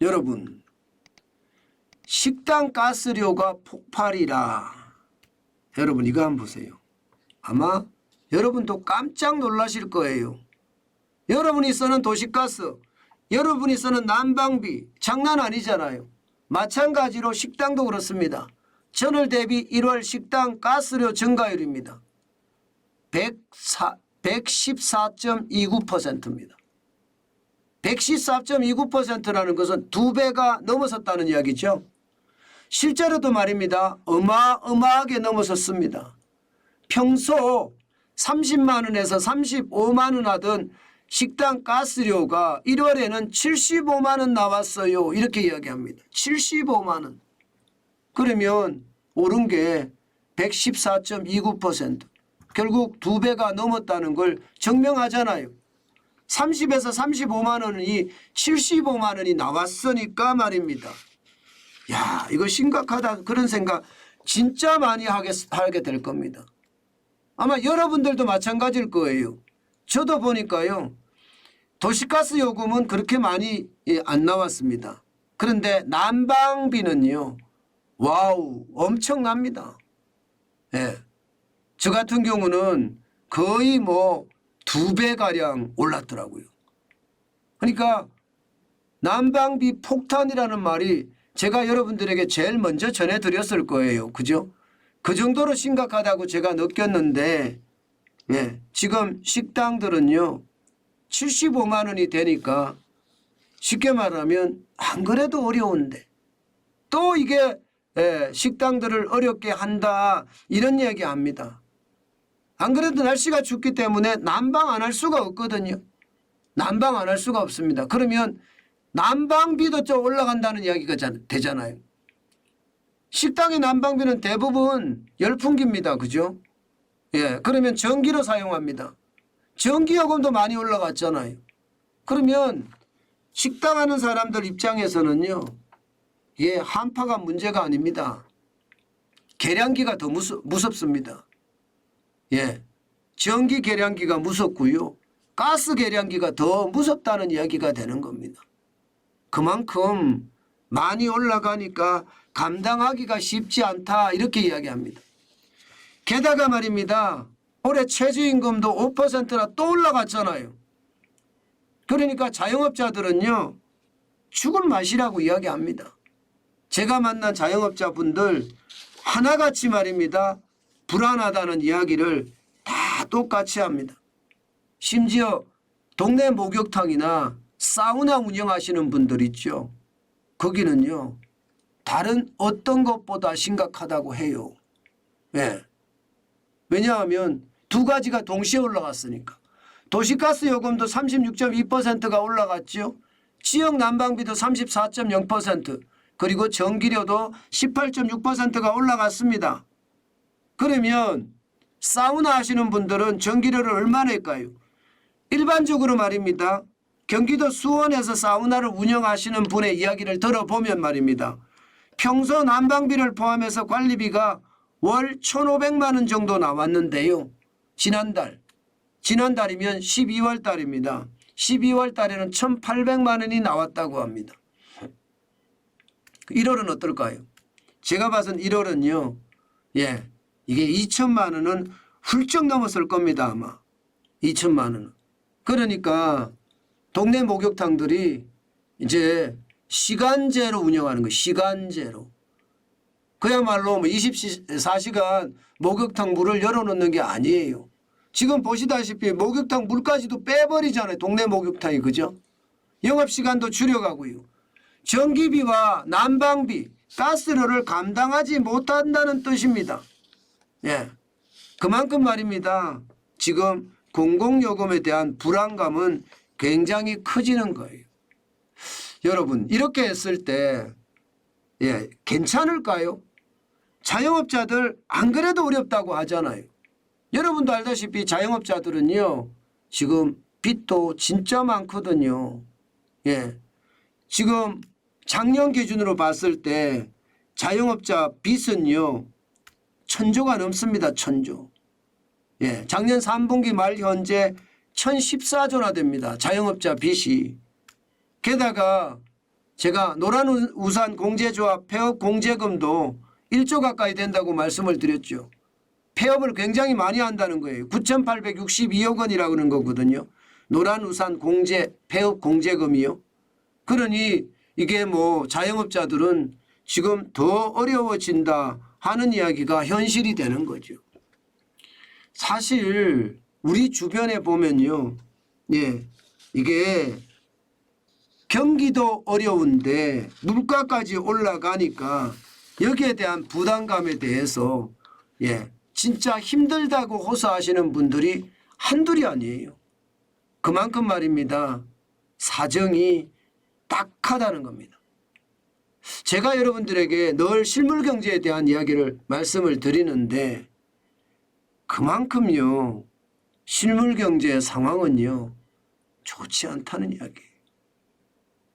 여러분, 식당 가스료가 폭발이라. 여러분 이거 한번 보세요. 아마 여러분도 깜짝 놀라실 거예요. 여러분이 쓰는 도시가스, 여러분이 쓰는 난방비 장난 아니잖아요. 마찬가지로 식당도 그렇습니다. 전월 대비 1월 식당 가스료 증가율입니다. 114.29%입니다. 114.29%라는 것은 2배가 넘어섰다는 이야기죠. 실제로도 말입니다. 어마어마하게 넘어섰습니다. 평소 30만 원에서 35만 원 하던 식당 가스료가 1월에는 75만 원 나왔어요. 이렇게 이야기합니다. 75만 원. 그러면 오른 게 114.29%. 결국 2배가 넘었다는 걸 증명하잖아요. 30에서 35만 원이 75만 원이 나왔으니까 말입니다. 야, 이거 심각하다 그런 생각 진짜 많이 하게 될 겁니다. 아마 여러분들도 마찬가지일 거예요. 저도 보니까요. 도시가스 요금은 그렇게 많이 안 나왔습니다. 그런데 난방비는요. 와우 엄청납니다. 예. 저 같은 경우는 거의 뭐 2배가량 올랐더라고요. 그러니까 난방비 폭탄이라는 말이 제가 여러분들에게 제일 먼저 전해드렸을 거예요. 그죠? 그 정도로 심각하다고 제가 느꼈는데 예, 지금 식당들은요 75만 원이 되니까 쉽게 말하면 안 그래도 어려운데 또 이게 식당들을 어렵게 한다 이런 얘기합니다. 안 그래도 날씨가 춥기 때문에 난방 안 할 수가 없거든요. 난방 안 할 수가 없습니다. 그러면 난방비도 좀 올라간다는 이야기가 되잖아요. 식당의 난방비는 대부분 열풍기입니다. 그죠? 예, 그러면 전기로 사용합니다. 전기요금도 많이 올라갔잖아요. 그러면 식당 하는 사람들 입장에서는요. 예, 한파가 문제가 아닙니다. 계량기가 더 무섭습니다. 예, 전기 계량기가 무섭고요. 가스 계량기가 더 무섭다는 이야기가 되는 겁니다. 그만큼 많이 올라가니까 감당하기가 쉽지 않다 이렇게 이야기합니다. 게다가 말입니다. 올해 최저임금도 5%나 또 올라갔잖아요. 그러니까 자영업자들은요. 죽을 맛이라고 이야기합니다. 제가 만난 자영업자분들 하나같이 말입니다. 불안하다는 이야기를 다 똑같이 합니다. 심지어 동네 목욕탕이나 사우나 운영하시는 분들 있죠. 거기는요. 다른 어떤 것보다 심각하다고 해요. 네. 왜냐하면 두 가지가 동시에 올라갔으니까. 도시가스 요금도 36.2%가 올라갔죠. 지역 난방비도 34.0% 그리고 전기료도 18.6%가 올라갔습니다. 그러면 사우나 하시는 분들은 전기료를 얼마나 낼까요? 일반적으로 말입니다. 경기도 수원에서 사우나를 운영하시는 분의 이야기를 들어보면 말입니다. 평소 난방비를 포함해서 관리비가 월 1,500만 원 정도 나왔는데요. 지난달이면 12월 달입니다. 12월 달에는 1,800만 원이 나왔다고 합니다. 1월은 어떨까요? 제가 봐선 1월은요. 예, 이게 2천만 원은 훌쩍 넘었을 겁니다. 아마 2천만 원은. 그러니까 동네 목욕탕들이 이제 시간제로 운영하는 거예요. 시간제로. 그야말로 24시간 목욕탕 물을 열어놓는 게 아니에요. 지금 보시다시피 목욕탕 물까지도 빼버리잖아요. 동네 목욕탕이. 그죠? 영업시간도 줄여가고요. 전기비와 난방비, 가스료를 감당하지 못한다는 뜻입니다. 예, 그만큼 말입니다. 지금 공공요금에 대한 불안감은 굉장히 커지는 거예요. 여러분 이렇게 했을 때 예, 괜찮을까요? 자영업자들 안 그래도 어렵다고 하잖아요. 여러분도 알다시피 자영업자들은요. 지금 빚도 진짜 많거든요. 예, 지금 작년 기준으로 봤을 때 자영업자 빚은요. 1,000조가 넘습니다. 1,000조. 예, 작년 3분기 말 현재 1,014조나 됩니다. 자영업자 빚이. 게다가 제가 노란우산 공제조합 폐업 공제금도 1조 가까이 된다고 말씀을 드렸죠. 폐업을 굉장히 많이 한다는 거예요. 9,862억 원이라고 하는 거거든요. 노란우산 공제 폐업 공제금이요. 그러니 이게 뭐 자영업자들은 지금 더 어려워진다 하는 이야기가 현실이 되는 거죠. 사실 우리 주변에 보면요. 예, 이게 경기도 어려운데 물가까지 올라가니까 여기에 대한 부담감에 대해서 예, 진짜 힘들다고 호소하시는 분들이 한둘이 아니에요. 그만큼 말입니다. 사정이 딱하다는 겁니다. 제가 여러분들에게 늘 실물 경제에 대한 이야기를 말씀을 드리는데 그만큼요. 실물 경제의 상황은요. 좋지 않다는 이야기예요.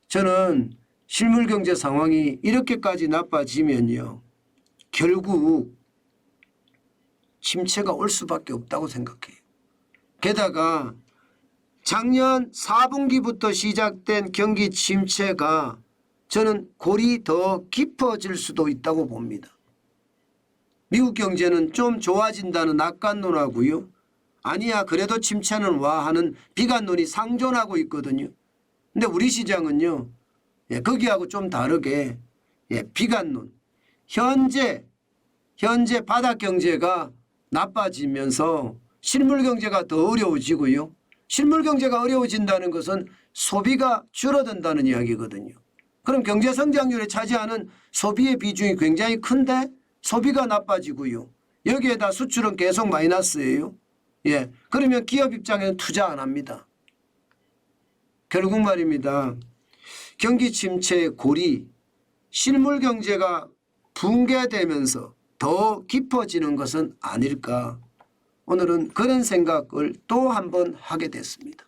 저는 실물 경제 상황이 이렇게까지 나빠지면요. 결국 침체가 올 수밖에 없다고 생각해요. 게다가 작년 4분기부터 시작된 경기 침체가 저는 골이 더 깊어질 수도 있다고 봅니다. 미국 경제는 좀 좋아진다는 낙관론하고요. 아니야 그래도 침체는 와 하는 비관론이 상존하고 있거든요. 근데 우리 시장은요. 예, 거기하고 좀 다르게 예, 비관론. 현재 바닥 경제가 나빠지면서 실물 경제가 더 어려워지고요. 실물 경제가 어려워진다는 것은 소비가 줄어든다는 이야기거든요. 그럼 경제 성장률에 차지하는 소비의 비중이 굉장히 큰데 소비가 나빠지고요. 여기에다 수출은 계속 마이너스예요. 예, 그러면 기업 입장에는 투자 안 합니다. 결국 말입니다. 경기 침체의 골이 실물 경제가 붕괴되면서 더 깊어지는 것은 아닐까. 오늘은 그런 생각을 또 한 번 하게 됐습니다.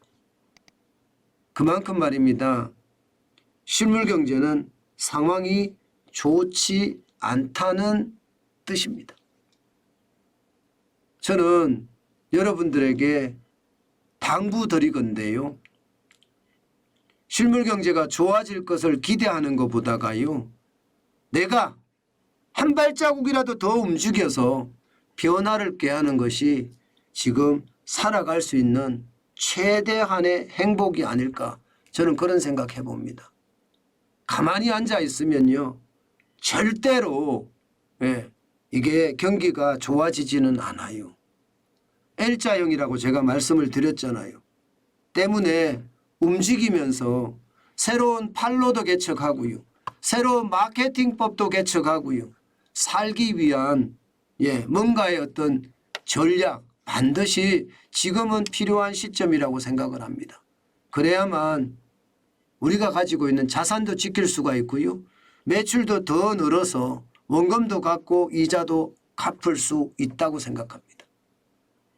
그만큼 말입니다. 실물 경제는 상황이 좋지 않다는 뜻입니다. 저는 여러분들에게 당부드리건데요. 실물 경제가 좋아질 것을 기대하는 것보다가요. 내가 한 발자국이라도 더 움직여서 변화를 꾀하는 것이 지금 살아갈 수 있는 최대한의 행복이 아닐까. 저는 그런 생각해 봅니다. 가만히 앉아 있으면요. 절대로 예, 이게 경기가 좋아지지는 않아요. L자형이라고 제가 말씀을 드렸잖아요. 때문에 움직이면서 새로운 판로도 개척하고요. 새로운 마케팅법도 개척하고요. 살기 위한 뭔가의 어떤 전략 반드시 지금은 필요한 시점이라고 생각을 합니다. 그래야만 우리가 가지고 있는 자산도 지킬 수가 있고요. 매출도 더 늘어서 원금도 갚고 이자도 갚을 수 있다고 생각합니다.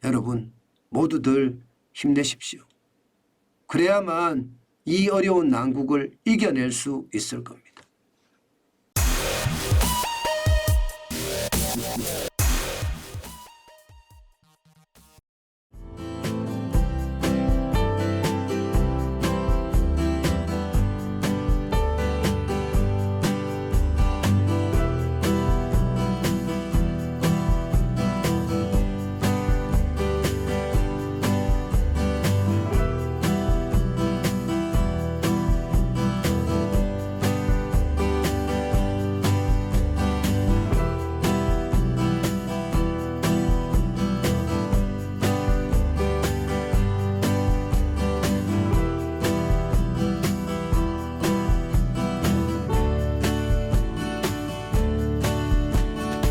여러분 모두들 힘내십시오. 그래야만 이 어려운 난국을 이겨낼 수 있을 겁니다.